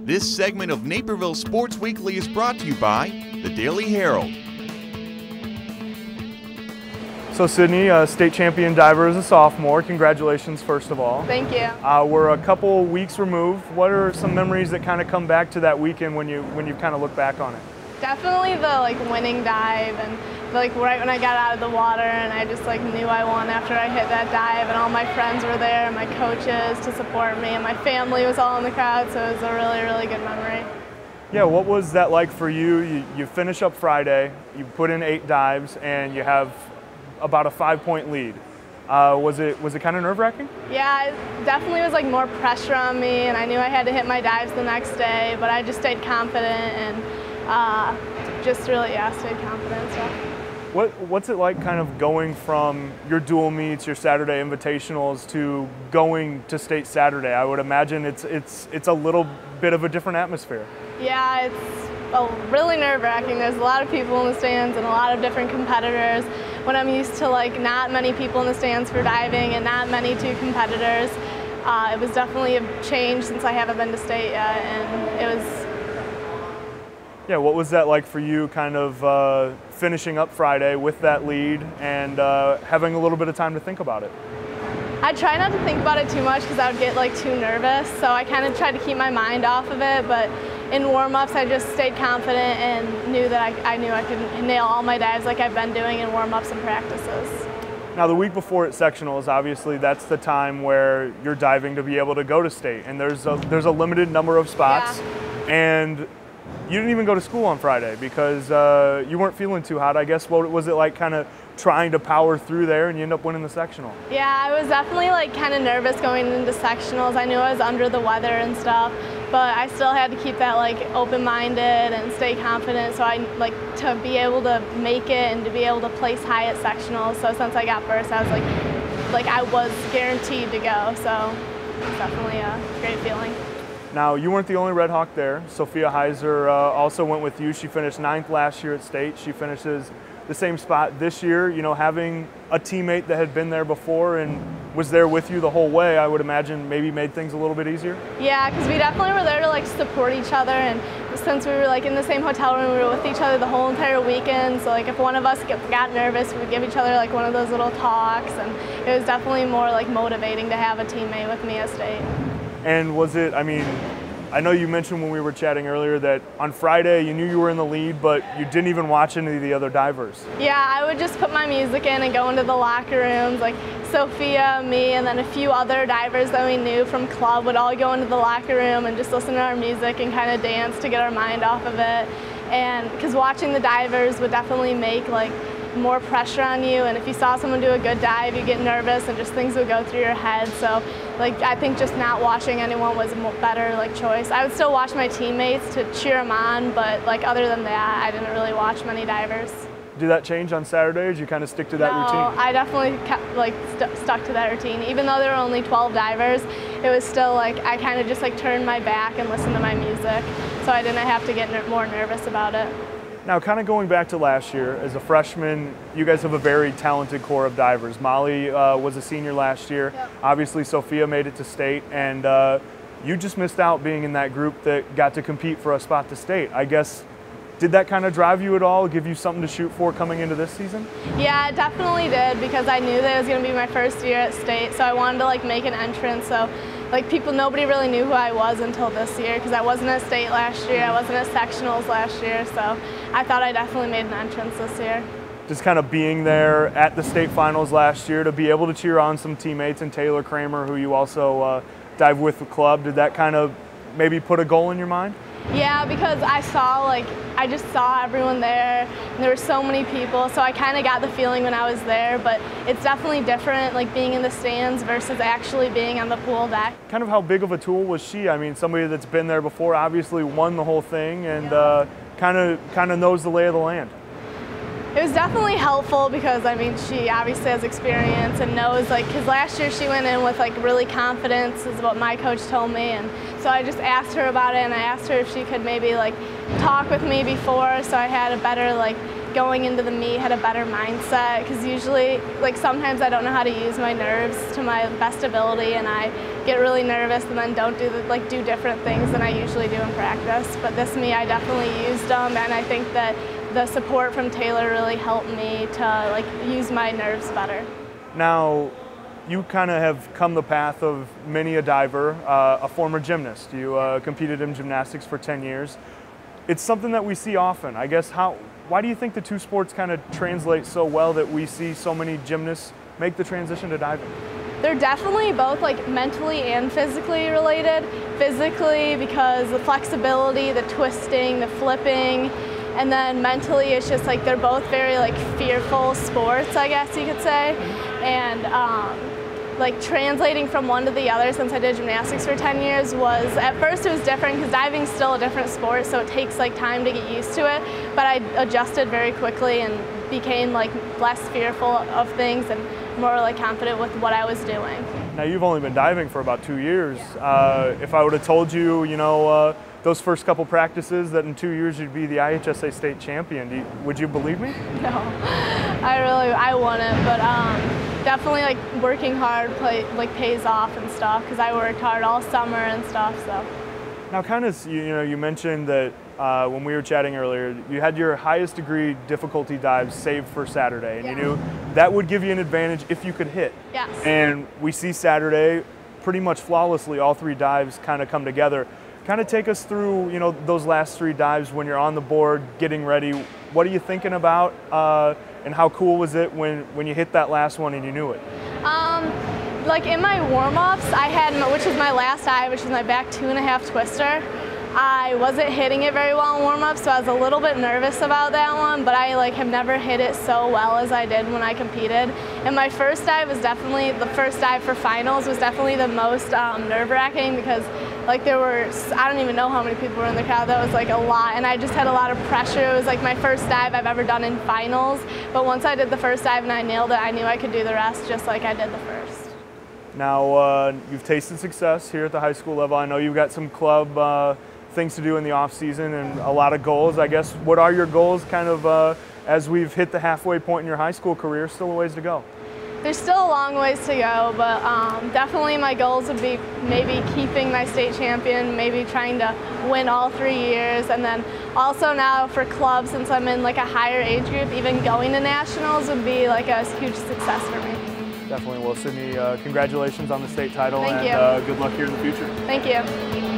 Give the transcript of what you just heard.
This segment of Naperville Sports Weekly is brought to you by the Daily Herald. So Sydney, state champion diver as a sophomore. Congratulations, first of all. Thank you. We're a couple weeks removed. What are some memories that kind of come back to that weekend when you kind of look back on it? Definitely the winning dive, and right when I got out of the water and I just knew I won after I hit that dive, and all my friends were there and my coaches to support me, and my family was all in the crowd, so it was a really, really good memory. Yeah, what was that like for you? You finish up Friday, you put in 8 dives, and you have about a 5-point lead. Was it kind of nerve-wracking? Yeah, it definitely was more pressure on me, and I knew I had to hit my dives the next day, but I just stayed confident and stayed confident. So. What's it like kind of going from your dual meets, your Saturday invitationals, to going to state Saturday? I would imagine it's a little bit of a different atmosphere. Yeah, it's really nerve-wracking. There's a lot of people in the stands and a lot of different competitors. When I'm used to not many people in the stands for diving and not many competitors, it was definitely a change since I haven't been to state yet, and it was. Yeah, what was that like for you, kind of finishing up Friday with that lead and having a little bit of time to think about it? I try not to think about it too much because I would get too nervous, so I kind of tried to keep my mind off of it, but in warm-ups I just stayed confident and knew that I knew I could nail all my dives like I've been doing in warm-ups and practices. Now the week before at sectionals, obviously that's the time where you're diving to be able to go to state, and there's a limited number of spots. Yeah. And you didn't even go to school on Friday because you weren't feeling too hot, I guess. What was it like kind of trying to power through there and you end up winning the sectional? Yeah, I was definitely kind of nervous going into sectionals. I knew I was under the weather and stuff, but I still had to keep that open-minded and stay confident, so I to be able to make it and to be able to place high at sectionals. So since I got first, I was I was guaranteed to go, so it's definitely a great feeling. Now, you weren't the only Red Hawk there. Sophia Heiser also went with you. She finished 9th last year at state. She finishes the same spot this year. You know, having a teammate that had been there before and was there with you the whole way, I would imagine maybe made things a little bit easier? Yeah, because we definitely were there to support each other, and since we were in the same hotel room, we were with each other the whole entire weekend, so if one of us got nervous, we would give each other one of those little talks, and it was definitely more motivating to have a teammate with me at state. And was it, I know you mentioned when we were chatting earlier that on Friday you knew you were in the lead, but you didn't even watch any of the other divers. Yeah, I would just put my music in and go into the locker rooms. Sophia, me, and then a few other divers that we knew from club would all go into the locker room and just listen to our music and kind of dance to get our mind off of it. And because watching the divers would definitely make more pressure on you, and if you saw someone do a good dive, you get nervous and just things would go through your head. So I think just not watching anyone was a better choice. I would still watch my teammates to cheer them on, but other than that, I didn't really watch many divers. Did that change on Saturday, or did you kind of stick to that routine? No, I definitely kept stuck to that routine. Even though there were only 12 divers, it was still I kind of just turned my back and listened to my music, so I didn't have to get more nervous about it. Now, kind of going back to last year, as a freshman, you guys have a very talented core of divers. Molly was a senior last year. Yep. Obviously, Sophia made it to state, and you just missed out being in that group that got to compete for a spot to state. I guess, did that kind of drive you at all, give you something to shoot for coming into this season? Yeah, it definitely did, because I knew that it was going to be my first year at state, so I wanted to make an entrance. So nobody really knew who I was until this year, because I wasn't at state last year, I wasn't at sectionals last year, so I thought I definitely made an entrance this year. Just kind of being there at the state finals last year, to be able to cheer on some teammates, and Taylor Kramer, who you also dive with the club, did that kind of maybe put a goal in your mind? Yeah, because I just saw everyone there, and there were so many people, so I kind of got the feeling when I was there, but it's definitely different being in the stands versus actually being on the pool deck. Kind of how big of a tool was she? Somebody that's been there before, obviously won the whole thing, and kind of knows the lay of the land. It was definitely helpful because, she obviously has experience and knows, because last year she went in with, really confidence is what my coach told me, and so I just asked her about it, and I asked her if she could maybe, talk with me before, so I had a better, going into the meet had a better mindset, because usually, like, sometimes I don't know how to use my nerves to my best ability, and I get really nervous and then don't do different things than I usually do in practice. But this meet, I definitely used them, and I think that the support from Taylor really helped me to use my nerves better. Now, you kind of have come the path of many a diver, a former gymnast. You competed in gymnastics for 10 years. It's something that we see often. I guess, why do you think the two sports kind of translate so well that we see so many gymnasts make the transition to diving? They're definitely both mentally and physically related. Physically because the flexibility, the twisting, the flipping, and then mentally it's just they're both very fearful sports, I guess you could say. And translating from one to the other, since I did gymnastics for 10 years, at first it was different because diving's still a different sport, so it takes time to get used to it. But I adjusted very quickly and became less fearful of things and more confident with what I was doing. Now, you've only been diving for about 2 years. If I would have told you, those first couple practices that in 2 years you'd be the IHSA state champion, would you believe me? No, I wouldn't, but definitely working hard pays off and stuff, because I worked hard all summer and stuff. So now, kind of, you mentioned that when we were chatting earlier, you had your highest degree difficulty dives saved for Saturday, and you knew that would give you an advantage if you could hit. Yes. And we see Saturday pretty much flawlessly, all three dives kind of come together. Kind of take us through, those last three dives when you're on the board, getting ready. What are you thinking about, and how cool was it when you hit that last one and you knew it? In my warm-ups, I had, which was my last dive, which was my back 2.5 twister. I wasn't hitting it very well in warm-up, so I was a little bit nervous about that one, but I have never hit it so well as I did when I competed. And my first dive was definitely, the first dive for finals was definitely the most nerve-wracking, because there were, I don't even know how many people were in the crowd. That was a lot, and I just had a lot of pressure. It was my first dive I've ever done in finals, but once I did the first dive and I nailed it, I knew I could do the rest just like I did the first. Now, you've tasted success here at the high school level. I know you've got some club things to do in the off season and a lot of goals. I guess, what are your goals as we've hit the halfway point in your high school career? Still a ways to go. There's still a long ways to go, but definitely my goals would be maybe keeping my state champion, maybe trying to win all 3 years, and then also now for club, since I'm in a higher age group, even going to nationals would be a huge success for me. Definitely. Well, Sydney, congratulations on the state title. Thank and you. Good luck here in the future. Thank you.